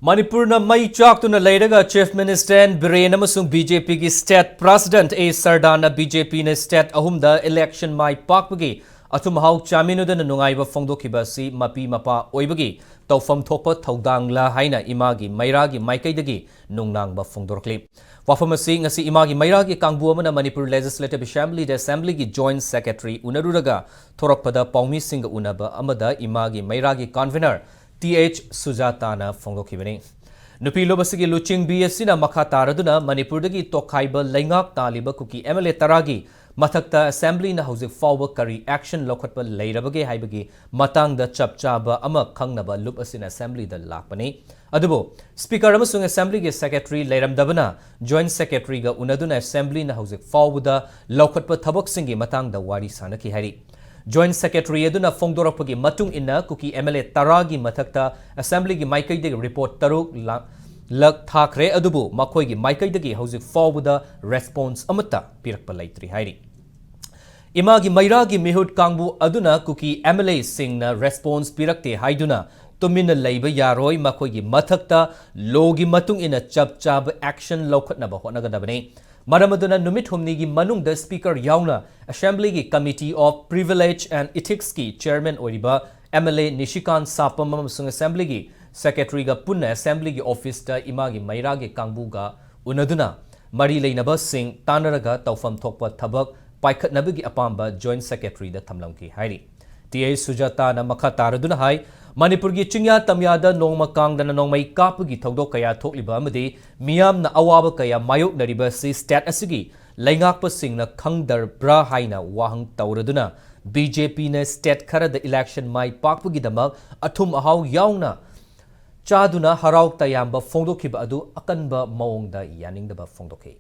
Manipur na may chaktuna layraga Chief Minister Biren'S BJP ki State President A Sardana BJP na State ahumda election mai pakpagi atum hau chaminuda na nungaiba fongdokiba si mapi mapa oibagi tawfam thokpa thaudangla haina Imagi Meira gi maikaidagi nungnangba fongdorkli wafamasi ngasi Imagi Meira gi kangbu amana Manipur Legislative Assembly gi Joint Secretary unaruraga thorakpada paumi singa unaba amada Imagi Meira gi convener TH Sujatana Fongokibani. Nupi Lobasigi Luching Bjp'S na Makataraduna, Manipur dagi Tokhaiba Lengak Taliba Kuki MLA Taragi, Matakta Assembly na Housing Forward Kari Action Lokatpa Lairabagi Haibagi, Matang da Chapchaba Ama Kangnaba Lupasin Assembly da Lakpani. Adubo, Speaker Amasung Assembly ge Secretary Lairam Dabana, Joint Secretary ga Unaduna Assembly na Housing Forward da Lokatpa Tabok Singi Matang da Wari Sanaki Hari. Joint Secretary aduna Fongdorakpagi Matung Inna Kuki MLA Taragi Matakta Assembly gi Maikai de report Taruk Lak Thakre Adubu Makoi gi Maikai de Housing Forward response Amata Pirakpa Laitri Hairi. Imagi Meira gi Mihut Kangbu aduna Kuki MLA Singna response Pirakte Haiduna Tumina Labor Yaroi Makoi gi Matakta Logi Matung Inna Chab action Lokatnaba Honagadabane. Maramaduna Numit Humnigi Manung the Speaker Yauna, Assembly gi Committee of Privilege and Ethics ki Chairman Oriba, MLA Nishikan Sapam Sung Assembly gi Secretary ga Punna Assembly gi Office da Imagi Meira gi Kangbuga Unaduna, Mari Lainaba Singh Tanaraga Taufam Thokpa Tabak, Paikat Nabigi Apamba Joint Secretary da Tamlamki Hairi. TA Sujata na Makataraduna Hai, Manipur gi Chingya Tamyada Nongma Kang dana Nongmai Kapagi Togdo Kaya Tokliba Amadi, Miyam na Awaba Kaya Mayok Nariba si Stat Asigi, Laingakpa Singh na Kangdar Bra Haina Wahang Tauraduna, BJP na State Kara the election Mai Pakpagi Damak, Atum Ahaw Yauna, Chaduna Harauk Tayamba Fongdokiba Adu, Akanba Maong da Yaning daba Fongdoki.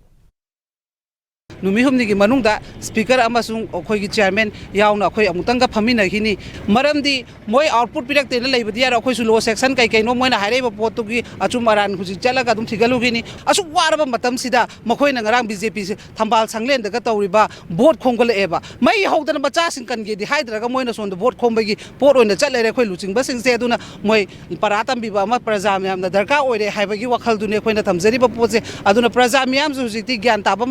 Numihumni Manunda, Speaker Amasung, Okogi Chairman, Yauna, Koi Amutanga Pamina Hini, Maramdi, Moy output period in the labor, the Okosulo section, Kai, no Mona Hareba Portugi, Achumaran, who's Jalagadum Tigalugini, Asuaraba Matam Sida, Mokoin and Ram BJP, Tambal Sanglen, the Gatoriba, Board Kongola Eva. May hold an Bachasin can get the Hydra Moinas on the board Kombagi, Port on the Chalere losing Bassing Zeduna, Moy, Paratam Bibama, Prazamiam, the Darka, or they have a Wakalduna, Tamzeriba Pose, Aduna Prazamiam, Zuziti, Gantaba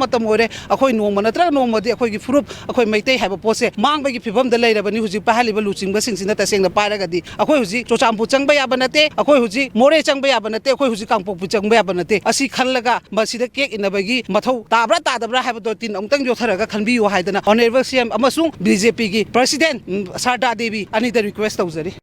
Akoy no manatra no madi akoy gi frup akoy maitei haba pose mang bagi phibam da leira bani huji pahali ba luching ba sing sina ta seng na paraga di akoy huji chocham pu changba ya banate akoy huji more changba ya banate akoy huji kangpok pu changba ya banate asi khallaga masida kek inabagi mathau tabra tadabra haba do tin amtang jotharaga khanbi yo haidana honorable CM amasung BJP gi president Sarda Devi ani da request tawzari